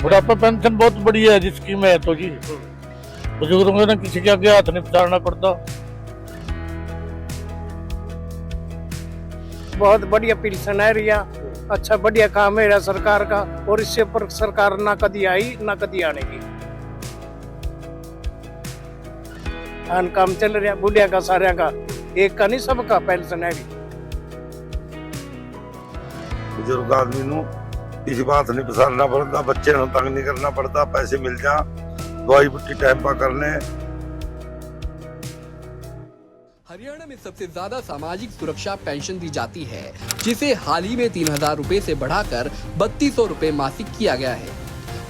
बुढ़ापा पेंशन बहुत बढ़िया है जी, स्कीम है तो जी बुजुर्गों को ना किसी के आगे हाथ नहीं पसारना पड़ता। बहुत बढ़िया पेंशन है रिया, अच्छा बढ़िया काम है रिया सरकार का, और इससे पर सरकार ना कभी आई ना कभी आने की। काम चल रहा बुढ़िया का सारे का, एक का नहीं सबका पेंशन है। बुजुर्ग आदमी नु किसी बात नहीं पसारना पड़ता, बच्चे ਨੂੰ तंग नहीं करना पड़ता, पैसे मिल जा, दवाई बुट्टी टाइम पर करने। हरियाणा में सबसे ज्यादा सामाजिक सुरक्षा पेंशन दी जाती है, जिसे हाल ही में 3,000 रुपए से बढ़ाकर 3,200 रुपए मासिक किया गया है।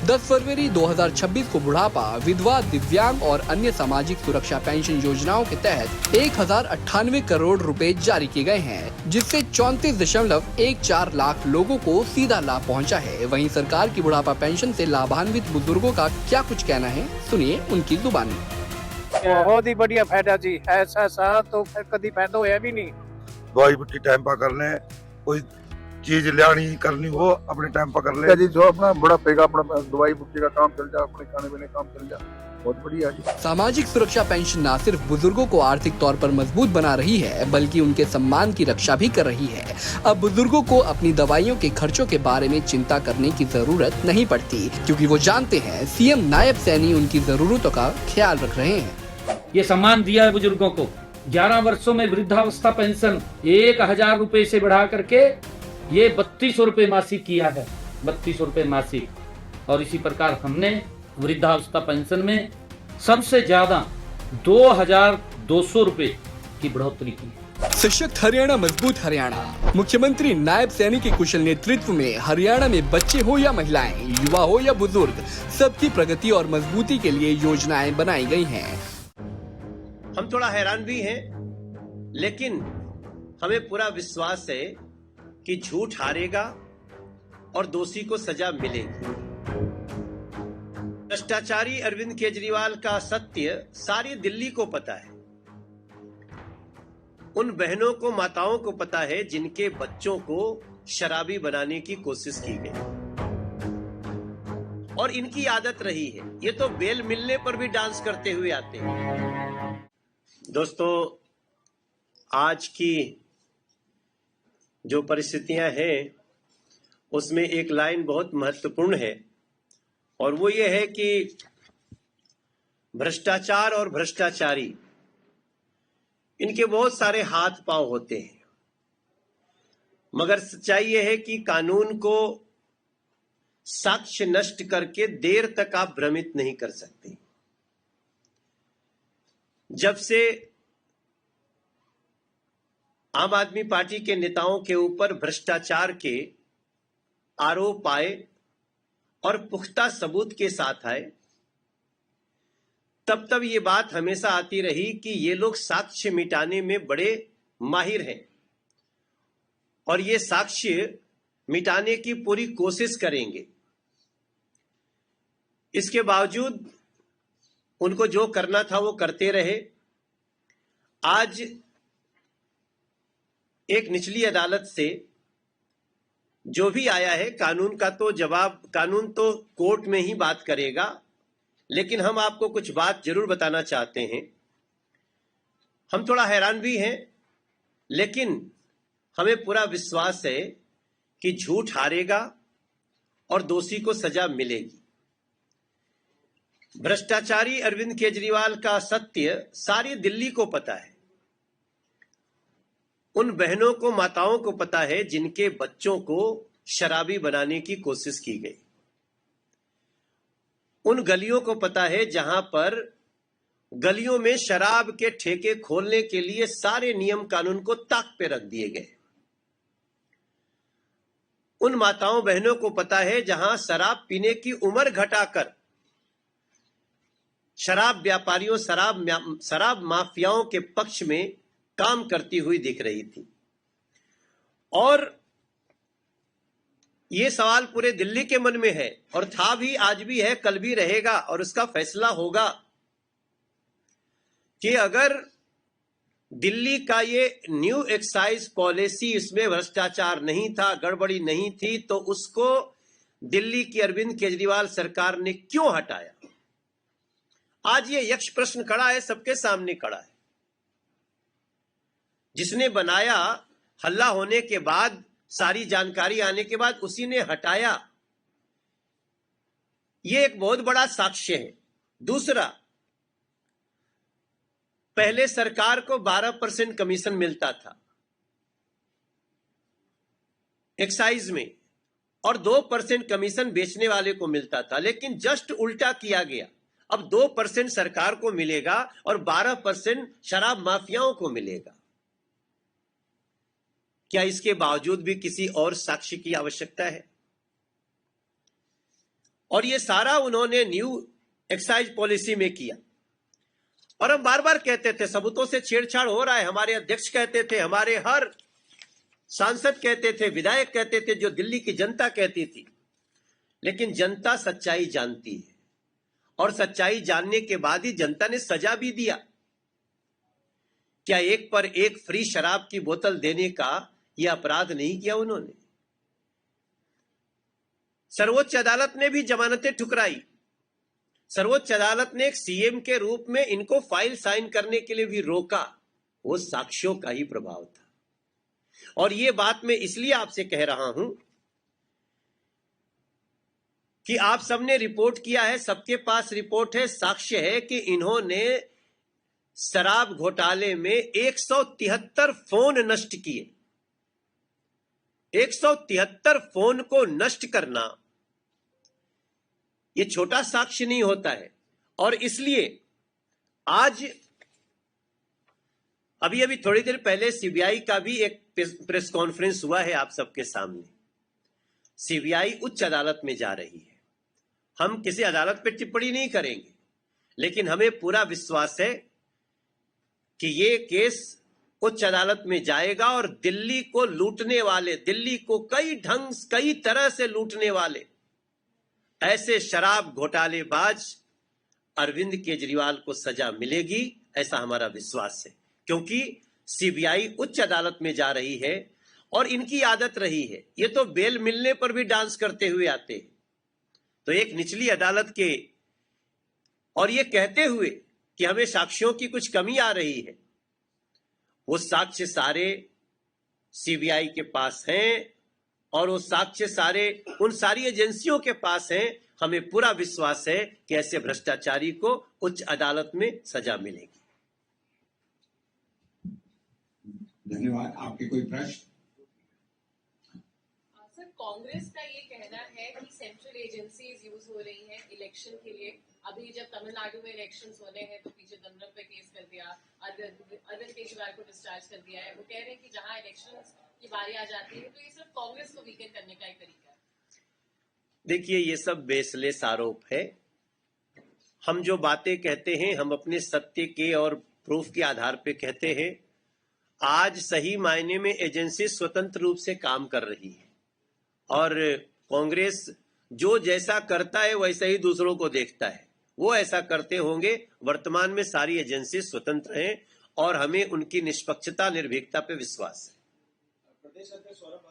10 फरवरी 2026 को बुढ़ापा, विधवा, दिव्यांग और अन्य सामाजिक सुरक्षा पेंशन योजनाओं के तहत 1,098 करोड़ रुपए जारी किए गए हैं, जिससे 34.14 लाख लोगों को सीधा लाभ पहुंचा है। वहीं सरकार की बुढ़ापा पेंशन से लाभान्वित बुजुर्गों का क्या कुछ कहना है, सुनिए उनकी जुबानी। बहुत ही बढ़िया फायदा जी, ऐसा तो फिर कभी फायदा होया भी नहीं। दवाई बुट्टी टाइम पर करने, कोई चीज लानी करनी हो अपने टाइम पर कर ले जी, जो अपना बुढ़ापे का अपना दवाई बुट्टी का काम चल जा, अपने खाने पीने का काम चल जा, बहुत बढ़िया जी। सामाजिक सुरक्षा पेंशन न सिर्फ बुजुर्गों को आर्थिक तौर पर मजबूत बना रही है, बल्कि उनके सम्मान की रक्षा भी कर रही है। अब बुजुर्गों को अपनी दवाइयों के खर्चों के बारे में चिंता करने की जरूरत नहीं पड़ती, क्योंकि वो जानते हैं सीएम नायब सैनी उनकी जरूरतों का ख्याल रख रहे हैं। ये सम्मान दिया है बुजुर्गों को। 11 वर्षों में वृद्धावस्था पेंशन 1,000 रुपए से बढ़ा करके ये 3,200 रुपए मासिक किया है, 3,200 रुपए मासिक। और इसी प्रकार हमने वृद्धावस्था पेंशन में सबसे ज्यादा 2,200 रुपए की बढ़ोतरी की। सशक्त हरियाणा, मजबूत हरियाणा। मुख्यमंत्री नायब सैनी के कुशल नेतृत्व में हरियाणा में बच्चे हो या महिलाएं, युवा हो या बुजुर्ग, सबकी प्रगति और मजबूती के लिए योजनाएं बनाई गई हैं। हम थोड़ा हैरान भी हैं, लेकिन हमें पूरा विश्वास है कि झूठ हारेगा और दोषी को सजा मिलेगी। भ्रष्टाचारी अरविंद केजरीवाल का सत्य सारी दिल्ली को पता है। उन बहनों को, माताओं को पता है जिनके बच्चों को शराबी बनाने की कोशिश की गई, और इनकी आदत रही है। ये तो बेल मिलने पर भी डांस करते हुए आते हैं। दोस्तों, आज की जो परिस्थितियां हैं उसमें एक लाइन बहुत महत्वपूर्ण है, और वो ये है कि भ्रष्टाचार और भ्रष्टाचारी, इनके बहुत सारे हाथ पांव होते हैं, मगर सच्चाई ये है कि कानून को साक्ष्य नष्ट करके देर तक आप भ्रमित नहीं कर सकते। जब से आम आदमी पार्टी के नेताओं के ऊपर भ्रष्टाचार के आरोप आए और पुख्ता सबूत के साथ आए, तब ये बात हमेशा आती रही कि ये लोग साक्ष्य मिटाने में बड़े माहिर हैं और ये साक्ष्य मिटाने की पूरी कोशिश करेंगे। इसके बावजूद उनको जो करना था वो करते रहे। आज एक निचली अदालत से जो भी आया है, कानून का तो जवाब, कानून तो कोर्ट में ही बात करेगा, लेकिन हम आपको कुछ बात जरूर बताना चाहते हैं। हम थोड़ा हैरान भी हैं, लेकिन हमें पूरा विश्वास है कि झूठ हारेगा और दोषी को सजा मिलेगी। भ्रष्टाचारी अरविंद केजरीवाल का सत्य सारी दिल्ली को पता है। उन बहनों को, माताओं को पता है जिनके बच्चों को शराबी बनाने की कोशिश की गई। उन गलियों को पता है जहां पर गलियों में शराब के ठेके खोलने के लिए सारे नियम कानून को ताक पे रख दिए गए। उन माताओं बहनों को पता है जहां शराब पीने की उम्र घटाकर शराब व्यापारियों, शराब माफियाओं के पक्ष में काम करती हुई दिख रही थी। और ये सवाल पूरे दिल्ली के मन में है, और था भी, आज भी है, कल भी रहेगा, और उसका फैसला होगा कि अगर दिल्ली का ये न्यू एक्साइज पॉलिसी, इसमें भ्रष्टाचार नहीं था, गड़बड़ी नहीं थी, तो उसको दिल्ली की अरविंद केजरीवाल सरकार ने क्यों हटाया? आज ये यक्ष प्रश्न खड़ा है, सबके सामने खड़ा है। जिसने बनाया, हल्ला होने के बाद, सारी जानकारी आने के बाद उसी ने हटाया, ये एक बहुत बड़ा साक्ष्य है। दूसरा, पहले सरकार को 12% कमीशन मिलता था एक्साइज में और 2% कमीशन बेचने वाले को मिलता था, लेकिन जस्ट उल्टा किया गया। अब 2% सरकार को मिलेगा और 12% शराब माफियाओं को मिलेगा। क्या इसके बावजूद भी किसी और साक्ष्य की आवश्यकता है? और ये सारा उन्होंने न्यू एक्साइज पॉलिसी में किया। और हम बार बार कहते थे सबूतों से छेड़छाड़ हो रहा है। हमारे अध्यक्ष कहते थे, हमारे हर सांसद कहते थे, विधायक कहते थे, जो दिल्ली की जनता कहती थी। लेकिन जनता सच्चाई जानती है और सच्चाई जानने के बाद ही जनता ने सजा भी दिया। क्या एक पर एक फ्री शराब की बोतल देने का यह अपराध नहीं किया उन्होंने? सर्वोच्च अदालत ने भी जमानतें ठुकराई। सर्वोच्च अदालत ने एक सीएम के रूप में इनको फाइल साइन करने के लिए भी रोका। वो साक्ष्यों का ही प्रभाव था। और ये बात मैं इसलिए आपसे कह रहा हूं कि आप सबने रिपोर्ट किया है, सबके पास रिपोर्ट है, साक्ष्य है कि इन्होंने शराब घोटाले में 173 फोन नष्ट किए। 173 फोन को नष्ट करना यह छोटा साक्ष्य नहीं होता है। और इसलिए आज अभी थोड़ी देर पहले सीबीआई का भी एक प्रेस कॉन्फ्रेंस हुआ है आप सबके सामने। सीबीआई उच्च अदालत में जा रही है। हम किसी अदालत पर टिप्पणी नहीं करेंगे, लेकिन हमें पूरा विश्वास है कि ये केस उच्च अदालत में जाएगा और दिल्ली को लूटने वाले, दिल्ली को कई तरह से लूटने वाले ऐसे शराब घोटालेबाज अरविंद केजरीवाल को सजा मिलेगी, ऐसा हमारा विश्वास है। क्योंकि सीबीआई उच्च अदालत में जा रही है और इनकी आदत रही है, ये तो बेल मिलने पर भी डांस करते हुए आते हैं। तो एक निचली अदालत के और ये कहते हुए कि हमें साक्ष्यों की कुछ कमी आ रही है, वो साक्ष्य सारे सीबीआई के पास हैं और वो साक्ष्य सारे उन सारी एजेंसियों के पास हैं। हमें पूरा विश्वास है कि ऐसे भ्रष्टाचारी को उच्च अदालत में सजा मिलेगी। धन्यवाद। आपके कोई प्रश्न? सर, कांग्रेस का ये कहना है कि सेंट्रल एजेंसीज यूज हो रही हैं इलेक्शन के लिए। अभी जब तमिलनाडु में इलेक्शंस होने हैं तो पीछे दमदम पे केस कर दिया, अरविंद केजरीवाल को डिस्चार्ज कर दिया है। वो कह रहे हैं कि जहां इलेक्शंस की बारी आ जाती है तो ये सिर्फ कांग्रेस को वीकन करने का एक तरीका है। देखिए, ये सब बेसलेस आरोप है। हम जो बातें कहते हैं हम अपने सत्य के और प्रूफ के आधार पे कहते हैं। आज सही मायने में एजेंसी स्वतंत्र रूप से काम कर रही है और कांग्रेस जो जैसा करता है वैसा ही दूसरों को देखता है। वो ऐसा करते होंगे। वर्तमान में सारी एजेंसी स्वतंत्र हैं और हमें उनकी निष्पक्षता, निर्भीकता पे विश्वास है। प्रदेश अध्यक्ष सौरभ